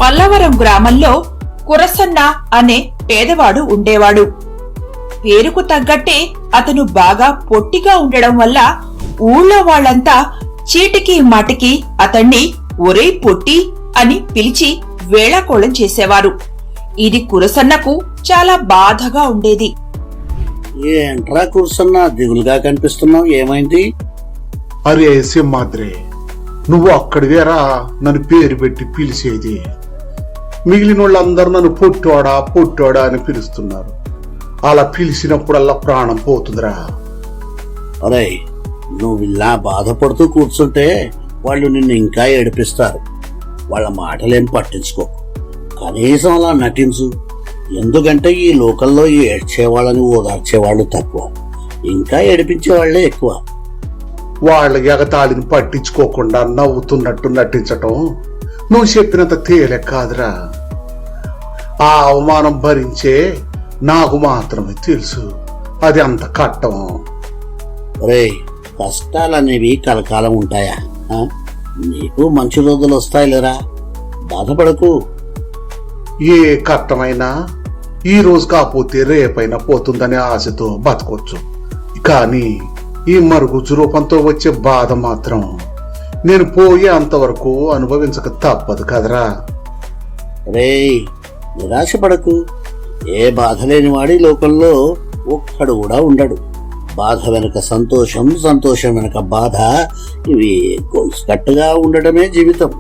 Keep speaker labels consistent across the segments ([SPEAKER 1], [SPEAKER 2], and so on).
[SPEAKER 1] పల్లవరం గ్రామంలో కురసన్న అనే పేదవాడు ఉండేవాడు. పేరుకు తగ్గట్టే అతను బాగా పొట్టిగా ఉండడం వల్ల ఊళ్ళో వాళ్లంతా చీటికి మాటికి అతన్ని ఒరే పొట్టి అని పిలిచి వేళాకోళం చేసేవారు. ఇది కురసన్నకు చాలా బాధగా ఉండేది.
[SPEAKER 2] ఏంట్రా కురసన్న, దిగులుగా కనిపిస్తున్నావు, ఏమైంది?
[SPEAKER 3] అరే సింహాద్రి, నువ్వు అక్కడివేరా నన్ను పేరు పెట్టి పిలిచేది. మిగిలిన వాళ్ళందరూ నన్ను పొట్టోడా పొట్టోడా అని పిలుస్తున్నారు. అలా పిలిచినప్పుడల్లా ప్రాణం పోతుందిరా.
[SPEAKER 2] అరే, నువ్వు ఇలా బాధపడుతూ కూర్చుంటే వాళ్ళు నిన్ను ఇంకా ఏడిపిస్తారు. వాళ్ళ మాటలేం పట్టించుకో, కనీసం అలా నటించు. ఎందుకంటే ఈ లోకల్లో ఏడ్చేవాళ్ళని ఓదార్చేవాళ్ళు తక్కువ, ఇంకా ఏడిపించేవాళ్లే ఎక్కువ.
[SPEAKER 3] వాళ్ళ ఎగతాళిని పట్టించుకోకుండా నవ్వుతున్నట్టు నటించటం నువ్వు చెప్పినంత తేలిక కాదురా. ఆ అవమానం భరించే నాకు మాత్రమే తెలుసు అది అంత కట్టం.
[SPEAKER 2] రే, కష్టాలనేవి కలకాలం ఉంటాయా? నీకు మంచి రోజులు వస్తాయిలేరా, బాధపడకు.
[SPEAKER 3] ఏ కట్టమైనా ఈ రోజు కాకపోతే రేపైనా పోతుందనే ఆశతో బతకొచ్చు, కానీ ఈ మరుగుజ్జు రూపంతో వచ్చే బాధ మాత్రం నేను పోయే అంతవరకు అనుభవించక తప్పదు కదరా.
[SPEAKER 2] రే, నిరాశపడకు. ఏ బాధ లేనివాడి లోకంలో ఒక్కడు కూడా ఉండడు. బాధ వెనక సంతోషం, సంతోషం వెనక బాధ, ఇవి గొలుసుకట్టుగా ఉండడమే జీవితం.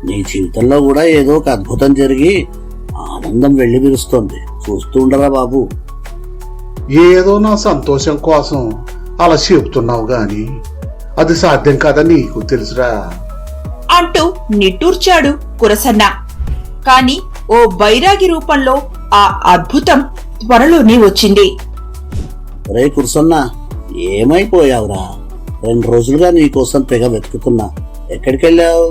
[SPEAKER 2] నీ జీవితంలో కూడా ఏదో ఒక అద్భుతం జరిగి ఆనందం వెళ్లి విరుస్తోంది. చూస్తూ ఉండరా బాబు.
[SPEAKER 3] ఏదో నా సంతోషం కోసం అలా చెబుతున్నావు గాని అది సాధ్యం కాదని నీకు తెలుసురా
[SPEAKER 1] అంటూ నిట్టూర్చాడు కురసన్న. కాని ఓ బైరాగి రూపంలో ఆ అద్భుతం త్వరలోనే వచ్చింది.
[SPEAKER 2] రే కురసన్న, ఏమైపోయావురా? 2 రోజులుగా నీకోసం తెగ వెతుకుతున్నా. ఎక్కడికెళ్ళావు?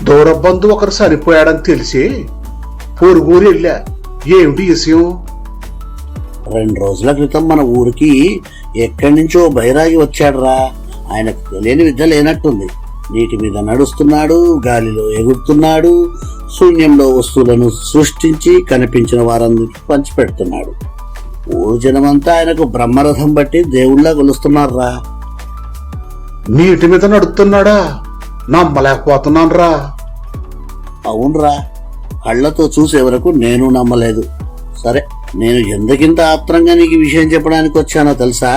[SPEAKER 3] దూర బంధు ఒకరు చనిపోయాడని తెలిసి పొరుగురు వెళ్ళా. ఏమిటి విషయం?
[SPEAKER 2] 2 రోజుల క్రితం మన ఊరికి ఎక్కడి నుంచో బైరాగి వచ్చాడురా. ఆయనకు తెలియని విద్య లేనట్టుంది. నీటి మీద నడుస్తున్నాడు, గాలిలో ఎగురుతున్నాడు, శూన్యంలో వస్తువులను సృష్టించి కనిపించిన వారందరికీ పంచిపెడుతున్నాడు. ఊరు జనమంతా ఆయనకు బ్రహ్మరథం బట్టి దేవుళ్లా కొలుస్తున్నారా.
[SPEAKER 3] నీటి మీద నడుస్తున్నాడా? నమ్మలేకపోతున్నాను రా.
[SPEAKER 2] అవునరా, కళ్లతో చూసే వరకు నేను నమ్మలేదు. సరే, నేను ఎందుకింత ఆత్రంగా నీకు విషయం చెప్పడానికి వచ్చానో తెలుసా?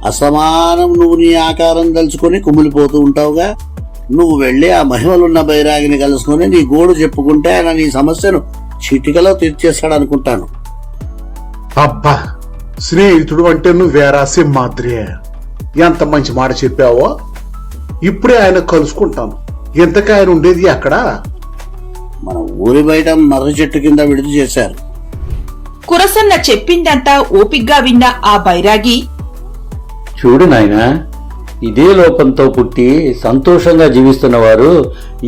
[SPEAKER 2] అసమానం నువ్వు నీ ఆకారం తలుచుకొని కుమిలిపోతూ ఉంటావుగా. నువ్వు వెళ్ళి ఆ మహిమలున్న బైరాగిని కలుసుకుని నీ గోడు చెప్పుకుంటే ఆయన నీ సమస్యను చిటికలో తీర్చేస్తాడు అనుకుంటాను.
[SPEAKER 3] అబ్బా, స్నేహితుడు అంటే నువ్వేరా సింహాద్రి. ఎంత మంచి మాట చెప్పావో. ఇప్పుడే ఆయన కలుసుకుంటాను. ఎంతకి ఆయన ఉండేది ఎక్కడా?
[SPEAKER 2] మన ఊరి బయట మర్రి చెట్టు కింద విడుదల చేశారు.
[SPEAKER 1] కురసన్న చెప్పిందంతా ఓపిగ్గా విన్న ఆ బైరాగి,
[SPEAKER 4] చూడు నాయనా, ఇదే లోకంతో పుట్టి సంతోషంగా జీవిస్తున్నవారు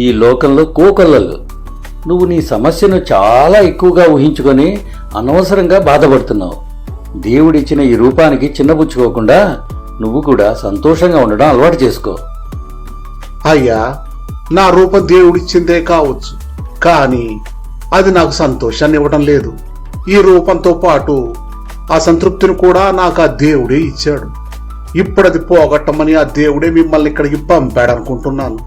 [SPEAKER 4] ఈ లోకంలో కోకొల్లలు. నువ్వు నీ సమస్యను చాలా ఎక్కువగా ఊహించుకొని అనవసరంగా బాధపడుతున్నావు. దేవుడిచ్చిన ఈ రూపానికి చిన్నబుచ్చుకోకుండా నువ్వు కూడా సంతోషంగా ఉండడం అలవాటు చేసుకో.
[SPEAKER 3] అయ్యా, నా రూపం దేవుడిచ్చిందే కావచ్చు, కానీ అది నాకు సంతోషాన్ని ఇవ్వడం లేదు. ఈ రూపంతో పాటు అసంతృప్తిని కూడా నాకు ఆ దేవుడే ఇచ్చాడు. ఇప్పుడది పోగొట్టమని ఆ దేవుడే మిమ్మల్ని ఇక్కడికి పంపాడనుకుంటున్నాను.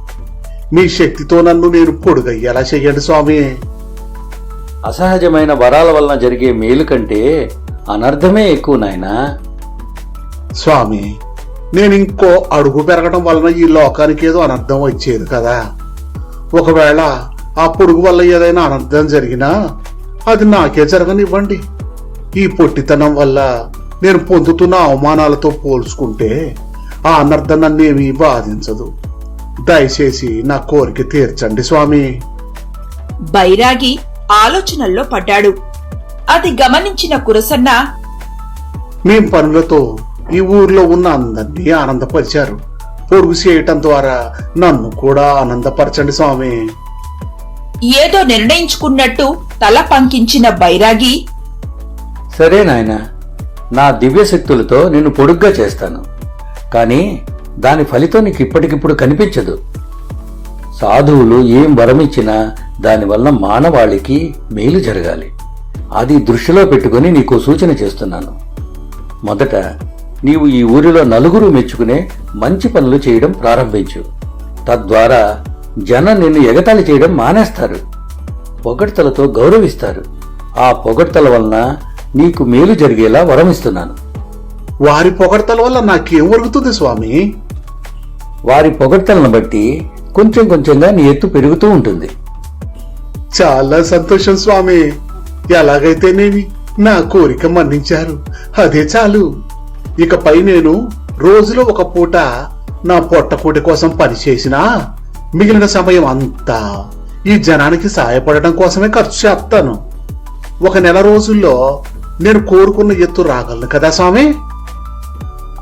[SPEAKER 3] మీ శక్తితో నన్ను నేను పొడుగయ్యేలా చెయ్యండి స్వామి.
[SPEAKER 4] అసహజమైన వరాల వలన జరిగే మేలు కంటే అనర్థమే ఎక్కువ నాయనా.
[SPEAKER 3] స్వామి, నేను ఇంకో అడుగు పెరగడం వలన ఈ లోకానికి ఏదో అనర్థం వచ్చేది కదా. ఒకవేళ ఆ పొడుగు వల్ల ఏదైనా అనర్థం జరిగినా అది నాకే జరగనివ్వండి. ఈ పొట్టితనం వల్ల నేను పొందుతున్న అవమానాలతో పోల్చుకుంటే ఆ అనర్థం నన్నేమీ బాధించదు. దయచేసి నా కోరిక తీర్చండి స్వామి.
[SPEAKER 1] బైరాగి ఆలోచనల్లో పడ్డాడు. అది గమనించిన కురసన్న,
[SPEAKER 3] మీ పనులతో ఈ ఊర్లో ఉన్న అందరినీ ఆనందపరిచారు. పొరుగు చేయటం ద్వారా నన్ను కూడా ఆనందపరచండి స్వామి.
[SPEAKER 1] ఏదో నిర్ణయించుకున్నట్టు తల పంకించిన బైరాగి,
[SPEAKER 4] సరే నాయనా, నా దివ్యశక్తులతో నిన్ను పొడుగ్గా చేస్తాను. కానీ దాని ఫలితం నీకు ఇప్పటికిప్పుడు కనిపించదు. సాధువులు ఏం వరమిచ్చినా దానివల్ల మానవాళికి మేలు జరగాలి. అది దృష్టిలో పెట్టుకుని నీకు సూచన చేస్తున్నాను. మొదట నీవు ఈ ఊరిలో నలుగురు మెచ్చుకునే మంచి పనులు చేయడం ప్రారంభించు. తద్వారా జనం నిన్ను ఎగతాళి చేయడం మానేస్తారు, పొగడ్తలతో గౌరవిస్తారు. ఆ పొగడ్తల వలన నీకు మేలు జరిగేలా వరమిస్తున్నాను.
[SPEAKER 3] వారి పొగడ్తల వల్ల నాకేం ఒరుగుతుంది స్వామి?
[SPEAKER 4] వారి పొగడ్తలను బట్టి కొంచెం కొంచెంగా నీ ఎత్తు పెరుగుతూ ఉంటుంది.
[SPEAKER 3] చాలా సంతోషం స్వామి. ఎలాగైతేనేమి నా కోరిక మన్నించారు, అదే చాలు. ఇకపై నేను రోజులో ఒక పూట నా పొట్టకూటి కోసం పనిచేసినా మిగిలిన సమయం అంతా ఈ జనానికి సాయపడటం కోసమే ఖర్చు చేస్తాను. 1 నెల రోజుల్లో నేను కోరుకున్న ఎత్తు రాగలను కదా స్వామి?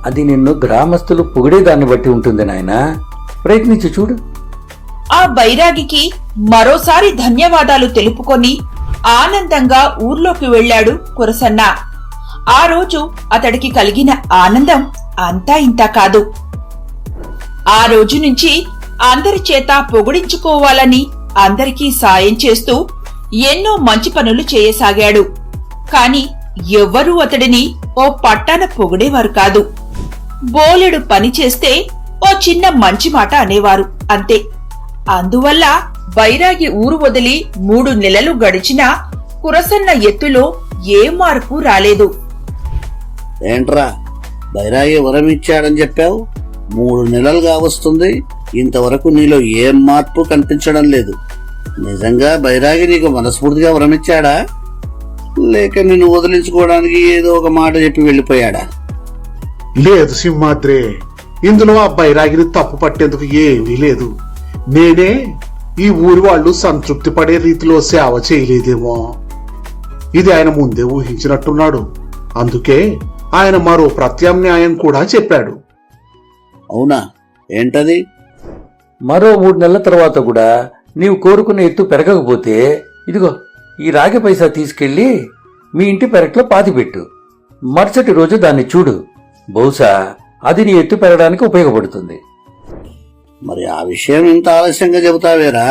[SPEAKER 4] అది నిన్ను గ్రామస్తులు పొగిడేదాన్ని బట్టి ఉంటుంది నాయనా. ప్రయత్నించి చూడు.
[SPEAKER 1] ఆ బైరాగికి మరోసారి ధన్యవాదాలు తెలుపుకొని ఆనందంగా ఊర్లోకి వెళ్ళాడు కురసన్న. ఆ రోజు అతడికి కలిగిన ఆనందం అంతా ఇంతా కాదు. ఆ రోజు నుంచి అందరి చేత పొగిడించుకోవాలని అందరికీ సాయం చేస్తూ ఎన్నో మంచి పనులు చేయసాగాడు. కాని ఎవ్వరూ అతడిని ఓ పట్టాన పొగిడేవారు కాదు. బోలెడు పని చేస్తే ఓ చిన్న మంచి మాట అనేవారు అంతే. అందువల్ల బైరాగి ఊరు వదిలి 3 నెలలు గడిచినా కురసన్న ఎత్తులో ఏ మార్పు రాలేదు.
[SPEAKER 2] ఏంట్రా, బైరాగి వరం ఇచ్చాడని చెప్పావు? 3 నెలలుగా వస్తుంది, ఇంతవరకు నీలో ఏం మార్పు కనిపించడం లేదు. నిజంగా బైరాగి నీకు మనస్ఫూర్తిగా వరమిచ్చాడా, లేక నిన్ను వదిలించుకోవడానికి ఏదో ఒక మాట చెప్పి వెళ్ళిపోయాడా?
[SPEAKER 3] లేదు సింహాద్రి, ఇందులో ఆ బైరాగిని తప్పు పట్టేందుకు ఏమీ లేదు. నేనే ఈ ఊరి వాళ్ళు సంతృప్తి పడే రీతిలో సేవ చేయలేదేమో. ఇది ఆయన ముందే ఊహించినట్టున్నాడు. అందుకే ఆయన మరో ప్రత్యామ్నాయం కూడా చెప్పాడు.
[SPEAKER 2] అవునా, ఏంటది?
[SPEAKER 4] మరో 3 నెలల తర్వాత కూడా నీవు కోరుకున్న ఎత్తు పెరగకపోతే ఇదిగో ఈ రాగి పైసా తీసుకెళ్లి మీ ఇంటి పెరట్లో పాతిపెట్టు. మరుసటి రోజు దాన్ని చూడు. బహుశా అది నీ ఎత్తు పెరగడానికి ఉపయోగపడుతుంది.
[SPEAKER 2] మరి ఆ విషయం ఇంత ఆలస్యంగా చెబుతావేరా?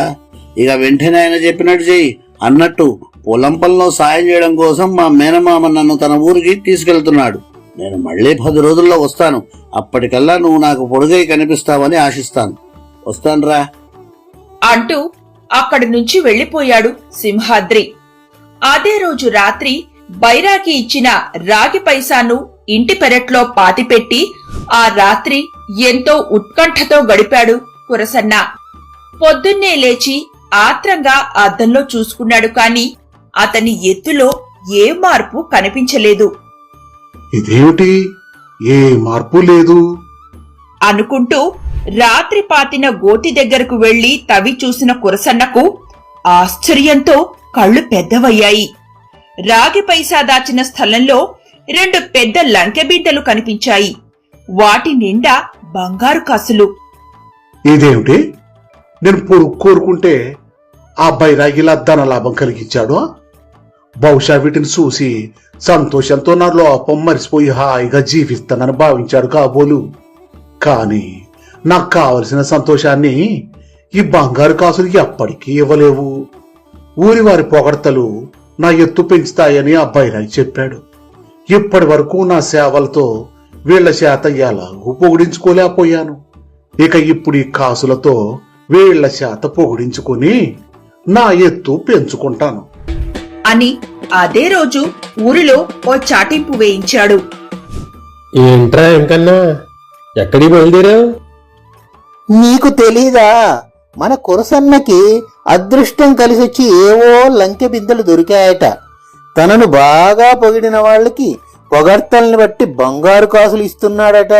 [SPEAKER 2] ఇక వెంటనే ఆయన చెప్పినట్టు చెయ్యి. అన్నట్టు పొలం పనిలో సాయం చేయడం కోసం మా మేనమామ నన్ను తన ఊరికి తీసుకెళ్తున్నాడు. నేను మళ్ళీ 10 రోజుల్లో వస్తాను. అప్పటికల్లా నువ్వు నాకు పొడుగై కనిపిస్తావని ఆశిస్తాను. వస్తానురా
[SPEAKER 1] అంటూ అక్కడి నుంచి వెళ్లిపోయాడు సింహాద్రి. అదే రోజు రాత్రి బైరాగి ఇచ్చిన రాగి పైసాను ఇంటి పెరట్లో పాతిపెట్టి ఆ రాత్రి ఎంతో ఉత్కంఠతో గడిపాడు కురసన్న. పొద్దున్నే లేచి ఆత్రంగా అద్దంలో చూసుకున్నాడు కాని అతని ఎత్తులో ఏ మార్పు కనిపించలేదు.
[SPEAKER 3] ఇదేమిటి, ఏ మార్పు లేదు
[SPEAKER 1] అనుకుంటూ రాత్రి పాతిన గోతి దగ్గరకు వెళ్లి తవ్వి చూసిన కురసన్నకు ఆశ్చర్యంతో కళ్ళు పెద్దవయ్యాయి. రాగి పైసా దాచిన స్థలంలో 2 పెద్ద లంకెబిందెలు కనిపించాయి. వాటి నిండా బంగారు కాసులు.
[SPEAKER 3] ఇదేమిటి, నేను పొరుగు కోరుకుంటే ఆ బైరాగిలా ధన లాభం కలిగించాడు. బహుశా వీటిని చూసి సంతోషంతో నా లోపం మరిసిపోయి హాయిగా జీవిస్తానని భావించాడు కాబోలు. కాని నాకు కావలసిన సంతోషాన్ని ఈ బంగారు కాసులు ఎప్పటికీ ఇవ్వలేవు. ఊరి వారి పొగడ్తలు నా ఎత్తు పెంచుతాయని ఆ బైరాగి చెప్పాడు. ఇప్పటి వరకు నా సేవలతో వీళ్ల చేత ఎలాగూ పొగిడించుకోలేకపోయాను. ఇక ఇప్పుడు ఈ కాసులతో వీళ్ల చేత పొగిడించుకుని నా ఎత్తు పెంచుకుంటాను
[SPEAKER 1] అని అదే రోజు ఊరిలో ఓ చాటింపు వేయించాడు.
[SPEAKER 5] ఏంట్రా ఎంకన్నా, ఎక్కడికి బయలుదేరావు?
[SPEAKER 6] నీకు తెలీదా, మన కురసన్నకి అదృష్టం కలిసొచ్చి ఏవో లంకె బిందెలు దొరికాయట. తనను బాగా పొగిడిన వాళ్ళకి పొగడ్తల్ని బట్టి బంగారు కాసులు ఇస్తున్నాడట.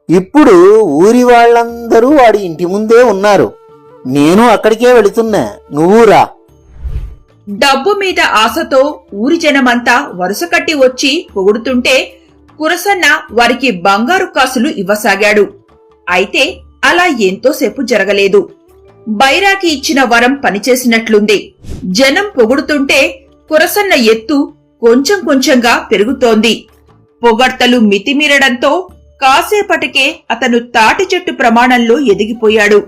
[SPEAKER 6] ఇప్పుడు ఊరి వాళ్ళందరూ వాడి ఇంటి ముందే ఉన్నారు. నేను అక్కడికే వెళుతున్నా, నువ్వురా.
[SPEAKER 1] డబ్బు మీద ఆశతో ఊరి జనమంతా వరుస కట్టి వచ్చి పొగుడుతుంటే కురసన్న వారికి బంగారు కాసులు ఇవ్వసాగాడు. అయితే అలా ఎంతోసేపు జరగలేదు. బైరాగి ఇచ్చిన వరం పనిచేసినట్లుంది. జనం పొగుడుతుంటే కురసన్న ఎత్తు కొంచెం కొంచెంగా పెరుగుతోంది. పొగడ్తలు మితిమీరడంతో కాసేపటికే అతను తాటి చెట్టు ప్రమాణంలో ఎదిగిపోయాడు.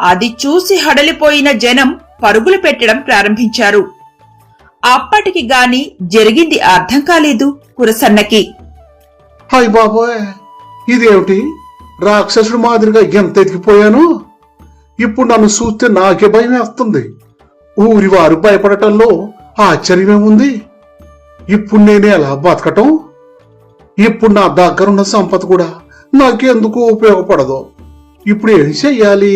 [SPEAKER 1] అది చూసి హడలిపోయిన జనం పరుగులు పెట్టడం ప్రారంభించారు. అప్పటికి గాని జరిగింది అర్థం కాలేదు కురసన్నకి.
[SPEAKER 3] హాయ్ బాబోయ్, ఇదేమిటి రాక్షసుడు మాదిరిగా ఎంత ఎదిగిపోయాను. ఇప్పుడు నన్ను చూస్తే నాకే భయం వేస్తుంది. ఊరి వారు భయపడటంలో ఆశ్చర్యమేముంది. ఇప్పుడు నేను ఎలా బతకటం? ఇప్పుడు నా దగ్గరున్న సంపద కూడా నాకెందుకు ఉపయోగపడదు. ఇప్పుడు ఏం చెయ్యాలి?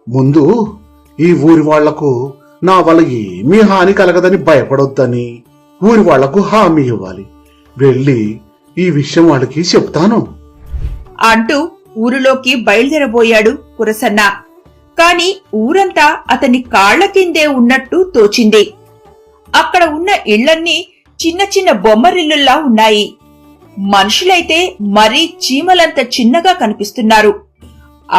[SPEAKER 3] ముందు ఈ ఊరి వాళ్లకు నా వల్ల ఏమీ హాని కలగదని భయపడొద్దని ఊరి వాళ్లకు హామీ ఇవ్వాలి. వెళ్ళి ఈ విషయం వాళ్ళకి చెప్తాను
[SPEAKER 1] అంటూ ఊరిలోకి బయలుదేరబోయాడు కురసన్న. కాని ఊరంతా అతని కాళ్ల కిందే ఉన్నట్టు తోచింది. అక్కడ ఉన్న ఇళ్లన్నీ చిన్న చిన్న బొమ్మరిల్లుల్లా ఉన్నాయి. మనుషులైతే మరీ చీమలంత చిన్నగా కనిపిస్తున్నారు.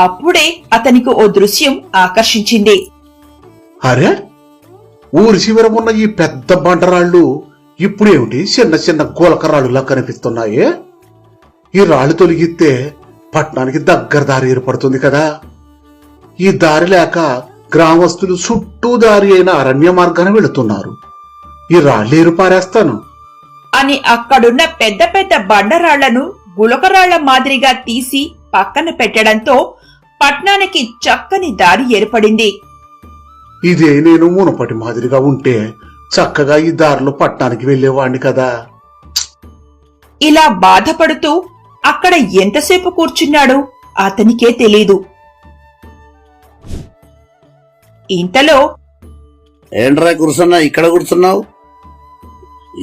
[SPEAKER 1] అప్పుడే అతనికి ఓ దృశ్యం ఆకర్షించింది.
[SPEAKER 3] అరే, ఊరి చివర ఉన్న ఈ పెద్ద బండరాళ్లు ఇప్పుడేమిటి చిన్న చిన్న గోలకరాళ్ళులా కనిపిస్తున్నాయే? ఈ రాళ్లు తొలగిస్తే పట్టణానికి దగ్గర దారి ఏర్పడుతుంది కదా. ఈ దారి లేక గ్రామస్తులు చుట్టూ దారి అయిన అరణ్య మార్గాన వెళుతున్నారు. ఈ రాళ్లు ఏరుపారేస్తాను
[SPEAKER 1] అని అక్కడున్న పెద్ద పెద్ద బండరాళ్లను గులకరాళ్ల మాదిరిగా తీసి పక్కన పెట్టడంతో పట్నానికి చక్కని దారి ఏర్పడింది.
[SPEAKER 3] ఇదే నేను మునపటి మాదిరిగా ఉంటే చక్కగా ఈ దారిలో పట్టణానికి వెళ్లేవాణ్ణి కదా.
[SPEAKER 1] ఇలా బాధపడుతూ అక్కడ ఎంతసేపు కూర్చున్నాడో అతనికే తెలీదు. ఇంతలో
[SPEAKER 2] ఏంట్రా కురుసన్నా ఇక్కడ కూర్చున్నావు?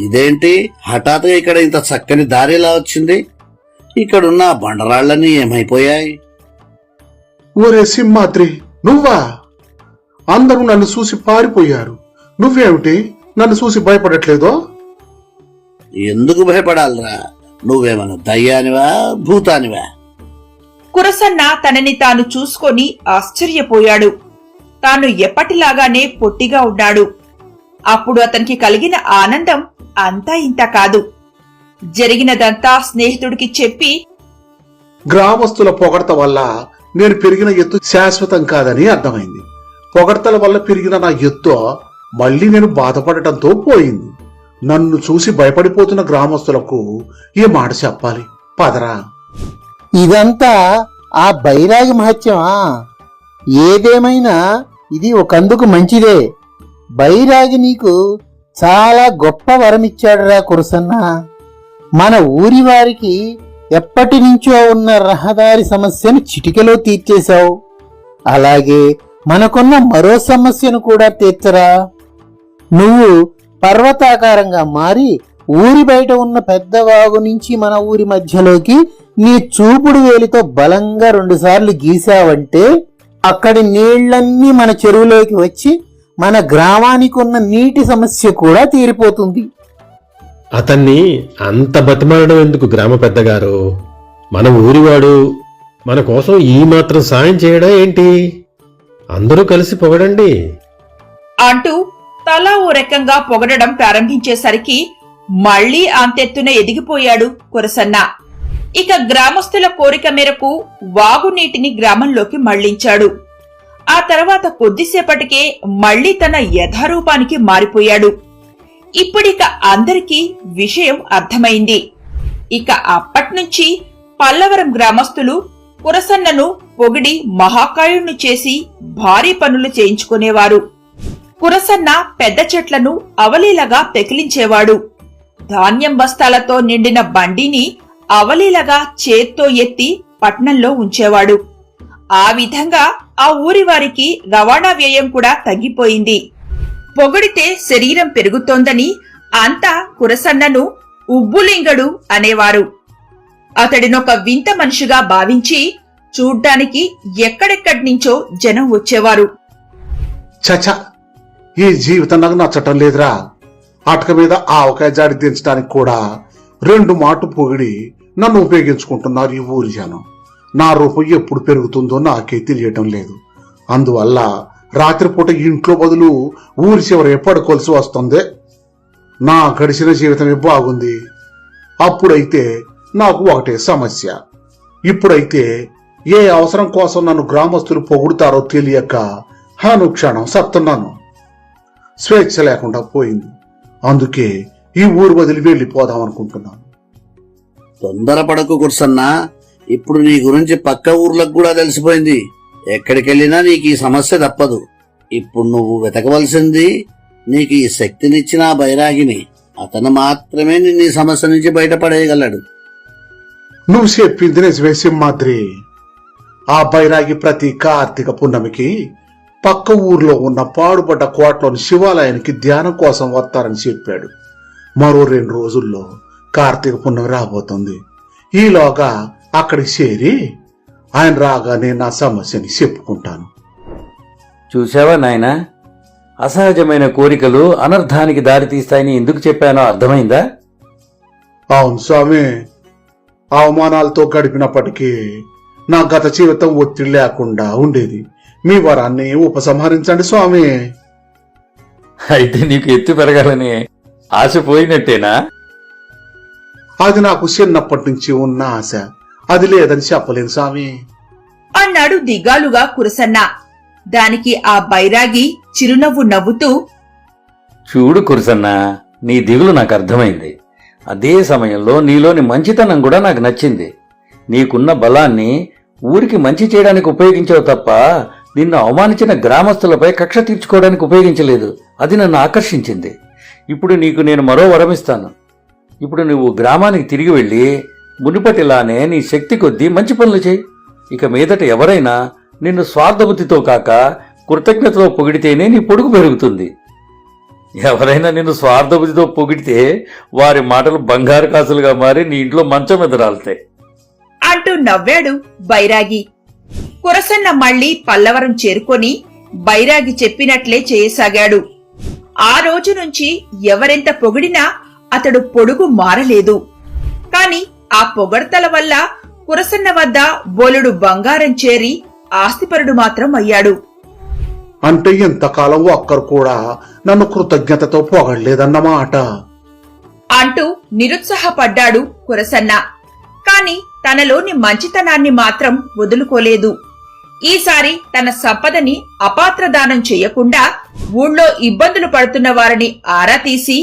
[SPEAKER 2] ఇదేంటి హఠాత్తుగా ఇక్కడ ఇంత చక్కని దారి ఎలా వచ్చింది? ఇక్కడున్న బండరాళ్లన్నీ ఏమైపోయాయి?
[SPEAKER 3] ఒరే సింహాద్రి, నువ్వా? అందరూ నన్ను చూసి పారిపోయారు. నువ్వేమిటి నన్ను చూసి భయపడట్లేదో?
[SPEAKER 2] ఎందుకు భయపడాలరా? నువ్వేమన్నా దయ్యానివా భూతానివా?
[SPEAKER 1] కురసన్న తనని తాను చూసుకొని ఆశ్చర్యపోయాడు. తాను ఎప్పటిలాగానే పొట్టిగా ఉన్నాడు. అప్పుడు అతనికి కలిగిన ఆనందం అంతా ఇంత కాదు. జరిగినదంతా స్నేహితుడికి చెప్పి,
[SPEAKER 3] గ్రామస్తుల పొగడత వల్ల నేను పెరిగిన ఎత్తు శాశ్వతం కాదని అర్థమైంది. పొగడతల వల్ల పెరిగిన నా ఎత్తు మళ్లీ నేను బాధపడటంతో పోయింది. నన్ను చూసి భయపడిపోతున్న గ్రామస్తులకు ఈ మాట చెప్పాలి. పదరా.
[SPEAKER 6] ఇదంతా ఆ బైరాగి మహత్యమా? ఏదేమైనా ఇది ఒకందుకు మంచిదే. బైరాగి నీకు చాలా గొప్ప వరమిచ్చాడురా కురసన్న. మన ఊరి వారికి ఎప్పటి నుంచో ఉన్న రహదారి సమస్యను చిటికెలో తీర్చేశావు. అలాగే మనకున్న మరో సమస్యను కూడా తీర్చరా. నువ్వు పర్వతాకారంగా మారి ఊరి బయట ఉన్న పెద్ద వాగు నుంచి మన ఊరి మధ్యలోకి నీ చూపుడు వేలితో బలంగా 2 సార్లు గీసావంటే అక్కడి నీళ్లన్నీ మన చెరువులోకి వచ్చి మన గ్రామానికి ఉన్న నీటి సమస్య కూడా తీరిపోతుంది.
[SPEAKER 5] అతన్ని అంత బతిమాలడం ఎందుకు గ్రామ పెద్దగారు? మన ఊరివాడు మన కోసం ఈ మాత్రం సాయం చేయడా ఏంటి? అందరూ కలిసి పొగడండి
[SPEAKER 1] అంటూ తలా ఓ రకంగా పొగడడం ప్రారంభించేసరికి మళ్లీ అంతెత్తున ఎదిగిపోయాడు కురసన్న. ఇక గ్రామస్తుల కోరిక మేరకు వాగునీటిని గ్రామంలోకి మళ్లించాడు. ఆ తర్వాత కొద్దిసేపటికే మళ్లీ తన యథారూపానికి మారిపోయాడు. ఇప్పుడిక అందరికీ విషయం అర్థమైంది. ఇక అప్పట్నుంచి పల్లవరం గ్రామస్తులు కురసన్నను పొగిడి మహాకాయుణ్ణి చేసి భారీ పనులు చేయించుకునేవారు. కురసన్న పెద్ద చెట్లను అవలీలగా పెకిలించేవాడు. ధాన్యం బస్తాలతో నిండిన బండిని అవలీలగా చేత్తో ఎత్తి పట్నంలో ఉంచేవాడు. ఆ విధంగా ఆ ఊరి వారికి రవాణా వ్యయం కూడా తగ్గిపోయింది. పొగిడితే శరీరం పెరుగుతోందని అంతా కురసన్నను ఉబ్బులింగడు అనేవారు. అతడినొక వింత మనిషిగా భావించి చూడ్డానికి ఎక్కడెక్కడి నుంచో జనం వచ్చేవారు.
[SPEAKER 3] చచ, ఈ జీవితం నాకు నచ్చటం లేదురా. అటక మీద ఆవకాయ జాడి దించడానికి కూడా 2 మాటలు పొగిడి నన్ను ఉపయోగించుకుంటున్నారు ఈ ఊరి జనం. నా రూపం ఎప్పుడు పెరుగుతుందో నాకే తెలియటం లేదు. అందువల్ల రాత్రిపూట ఇంట్లో బదులు ఊరి చివర పడుకోవాల్సి వస్తుంది. నా గడిచిన జీవితమే బాగుంది. అప్పుడైతే నాకు ఒకటే సమస్య. ఇప్పుడైతే ఏ అవసరం కోసం నన్ను గ్రామస్తులు పొగుడుతారో తెలియక అనుక్షణం సత్తున్నాను. స్వేచ్ఛ లేకుండా పోయింది. అందుకే ఈ ఊరు వదిలి వెళ్ళిపోదాం అనుకుంటున్నాను.
[SPEAKER 2] తొందరపడకు కుర్సన్నా, ఇప్పుడు నీ గురించి పక్క ఊర్లకు కూడా తెలిసిపోయింది. ఎక్కడికెళ్ళినా నీకు ఈ సమస్య తప్పదు. ఇప్పుడు నువ్వు వెతకవలసింది నీకు ఈ శక్తినిచ్చిన ఆ బైరాగిని. అతను మాత్రమే నిన్ను ఈ సమస్య నుంచి బయటపడేయగలడు.
[SPEAKER 3] నువ్వు చెప్పింది నిజమే సింహాద్రి. ఆ బైరాగి ప్రతి కార్తీక పున్నమికి పక్క ఊర్లో ఉన్న పాడుపడ్డ కోటలోని శివాలయానికి ధ్యానం కోసం వస్తారని చెప్పాడు. మరో 2 రోజుల్లో కార్తీక పున్నమి రాబోతుంది. ఈలోగా అక్కడికి చేరి ఆయన రాగానే నా సమస్యని చెప్పుకుంటాను.
[SPEAKER 4] చూశావా నాయనా, అసహజమైన కోరికలు అనర్థానికి దారితీస్తాయని ఎందుకు చెప్పానో అర్థమైందా?
[SPEAKER 3] అవును స్వామి, అవమానాలతో గడిపినప్పటికీ నా గత జీవితం ఒత్తిడి లేకుండా ఉండేది. మీ వరాన్ని ఉపసంహరించండి స్వామి.
[SPEAKER 4] అయితే నీకు ఎత్తు పెరగాలని ఆశ పోయినట్టేనా?
[SPEAKER 3] అది నాకు చిన్నప్పటి నుంచి ఉన్న ఆశ. అది లేదని చెప్పలేను స్వామి.
[SPEAKER 1] అన్నాడు దిగాలుగా కురసన్న. దానికి ఆ బైరాగి చిరునవ్వు నవ్వుతూ,
[SPEAKER 4] చూడు కురసన్నా, నీ దిగులు నాకు అర్థమైంది. అదే సమయంలో నీలోని మంచితనం కూడా నాకు నచ్చింది. నీకున్న బలాన్ని ఊరికి మంచి చేయడానికి ఉపయోగించావు తప్ప నిన్ను అవమానించిన గ్రామస్తులపై కక్ష తీర్చుకోవడానికి ఉపయోగించలేదు. అది నన్ను ఆకర్షించింది. ఇప్పుడు నీకు నేను మరో వరమిస్తాను. ఇప్పుడు నువ్వు గ్రామానికి తిరిగి వెళ్ళి మునుపటిలానే నీ శక్తి కొద్దీ మంచి పనులు చేయి. ఇక మీదట ఎవరైనా నిన్ను స్వార్థబుద్ధితో కాక కృతజ్ఞతతో పొగిడితేనే నీ పొడుగు పెరుగుతుంది. ఎవరైనా నిన్ను స్వార్థబుద్ధితో పొగిడితే వారి మాటలు బంగారు కాసులుగా మారి నీ ఇంట్లో మంచం మీద రాలుతాయి
[SPEAKER 1] అంటూ నవ్వాడు బైరాగి. కురసన్న మళ్లీ పల్లవరం చేరుకొని బైరాగి చెప్పినట్లే చేయసాగాడు. ఆ రోజు నుంచి ఎవరెంత పొగిడినా అతడు పొడుగు మారలేదు. కాని ఆ పొగడ్తల వల్ల కురసన్న వద్ద బోలెడు బంగారం చేరి ఆస్తిపరుడు మాత్రం అయ్యాడు.
[SPEAKER 3] అంటే ఇంతకాలం ఒక్కరు కూడా నన్ను కృతజ్ఞతతో పొగడలేదన్నమాట
[SPEAKER 1] అంటూ నిరుత్సాహపడ్డాడు కురసన్న. కాని తనలోని మంచితనాన్ని మాత్రం వదులుకోలేదు. ఈసారి తన సంపదని అపాత్రదానం చెయ్యకుండా ఊళ్ళో ఇబ్బందులు పడుతున్న వారిని ఆరా తీసి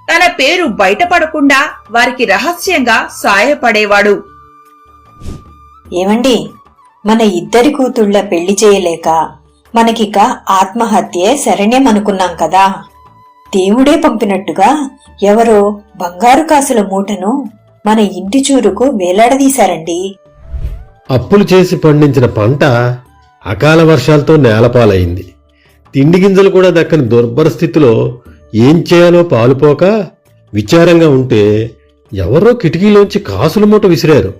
[SPEAKER 1] తన పేరు బయటపడకుండా వారికి రహస్యంగా సాయపడేవాడు.
[SPEAKER 7] ఏమండి, మన ఇద్దరి కూతుళ్ల పెళ్లి చేయలేక మనకిక ఆత్మహత్యే శరణ్యం అనుకున్నాం కదా. దేవుడే పంపినట్టుగా ఎవరో బంగారు కాసుల మూటను మన ఇంటి చూరుకు వేలాడదీశారండి.
[SPEAKER 5] అప్పులు చేసి పండించిన పంట అకాల వర్షాలతో నేలపాలైంది. తిండి గింజలు కూడా దక్కని దుర్భర స్థితిలో ఏం చేయాలో పాలుపోక విచారంగా ఉంటే ఎవరో కిటికీలోంచి కాసుల మూట విసిరారు.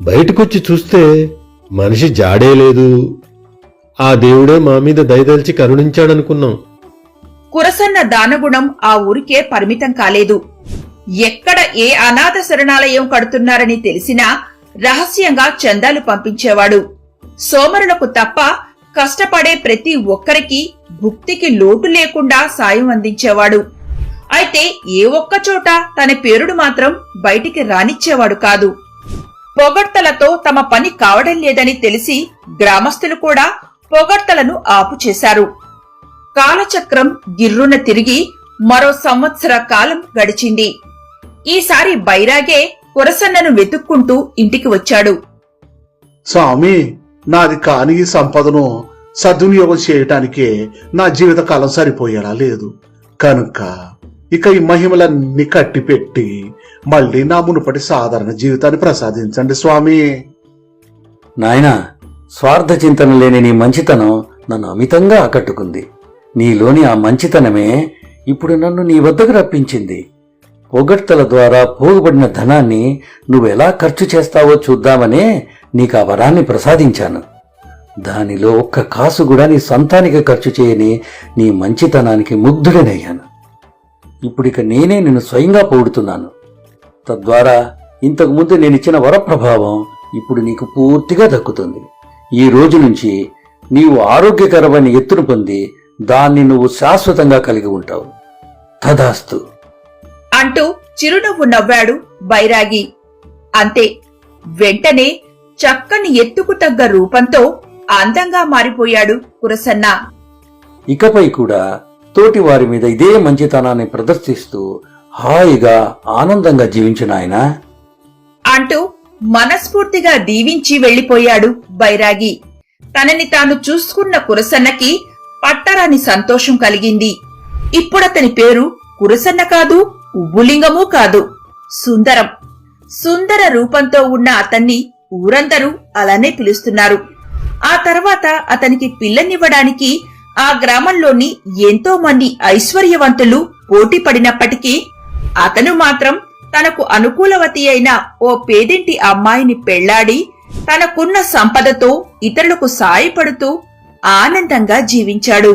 [SPEAKER 5] బయటకొచ్చి చూస్తే మనిషి జాడే లేదు. ఆ దేవుడే మా మీద దయదలిచి కరుణించాడనుకున్నాం.
[SPEAKER 1] కురసన్న దానగుణం ఆ ఊరికే పరిమితం కాలేదు. ఎక్కడ ఏ అనాథ శరణాలయం కడుతున్నారని తెలిసినా రహస్యంగా చందాలు పంపించేవాడు. సోమరులకు తప్ప కష్టపడే ప్రతి ఒక్కరికి భుక్తికి లోటు లేకుండా సాయం అందించేవాడు. అయితే ఏ ఒక్కచోట తన పేరుడు మాత్రం బయటికి రానిచ్చేవాడు కాదు. పొగడ్తలతో తమ పని కావడం లేదని తెలిసి గ్రామస్తులు కూడా పొగడ్తలను ఆపుచేశారు. కాలచక్రం గిర్రున తిరిగి మరో సంవత్సర కాలం గడిచింది. ఈసారి బైరాగే కురసన్నను వెతుక్కుంటూ ఇంటికి వచ్చాడు.
[SPEAKER 3] స్వామి, నాది కాని ఈ సంపదను సద్వినియోగం చేయటానికే నా జీవితకాలం సరిపోయేలా లేదు. కనుక ఇక ఈ మహిమలన్నీ కట్టిపెట్టి మళ్ళీ నా మునుపటి సాధారణ జీవితాన్ని ప్రసాదించండి స్వామి.
[SPEAKER 4] నాయనా, స్వార్థ చింతన లేని నీ మంచితనం నన్ను అమితంగా ఆకట్టుకుంది. నీలోని ఆ మంచితనమే ఇప్పుడు నన్ను నీ వద్దకు రప్పించింది. పొగడ్తల ద్వారా పోగుబడిన ధనాన్ని నువ్వెలా ఖర్చు చేస్తావో చూద్దామనే నీకు ఆ వరాన్ని ప్రసాదించాను. దానిలో ఒక్క కాసు కూడా నీ సొంతానికి ఖర్చు చేయని నీ మంచితనానికి ముగ్ధుడనయ్యాను. ఇప్పుడిక నేనే నిన్ను స్వయంగా పొగుడుతున్నాను. తద్వారా ఇంతకుముందు నేనిచ్చిన వరప్రభావం ఇప్పుడు నీకు పూర్తిగా దక్కుతుంది. ఈ రోజు నుంచి నీవు ఆరోగ్యకరమైన ఎత్తును పొంది దాన్ని నువ్వు శాశ్వతంగా కలిగి ఉంటావు. తదాస్తు
[SPEAKER 1] అంటూ చిరునవ్వు నవ్వాడు బైరాగి. అంతే, వెంటనే చక్కని ఎత్తుకు తగ్గ రూపంతో అందంగా మారిపోయాడు కురసన్న.
[SPEAKER 4] ఇకపై కూడా తోటి వారి మీద ఇదే మంచితనాన్ని ప్రదర్శిస్తూ హాయిగా ఆనందంగా జీవించు నాయనా
[SPEAKER 1] అంటూ మనస్ఫూర్తిగా దీవించి వెళ్లిపోయాడు బైరాగి. తనని తాను చూసుకున్న కురసన్నకి పట్టరాని సంతోషం కలిగింది. ఇప్పుడతని పేరు కురసన్న కాదు, ఉబ్బులింగమూ కాదు, సుందరం. సుందర రూపంతో ఉన్న అతన్ని ఊరందరూ అలానే పిలుస్తున్నారు. ఆ తర్వాత అతనికి పిల్లనివ్వడానికి ఆ గ్రామంలోని ఎంతో మంది ఐశ్వర్యవంతులు పోటీ పడినప్పటికీ అతను మాత్రం తనకు అనుకూలవతి అయిన ఓ పేదింటి అమ్మాయిని పెళ్లాడి తనకున్న సంపదతో ఇతరులకు సాయపడుతూ ఆనందంగా జీవించాడు.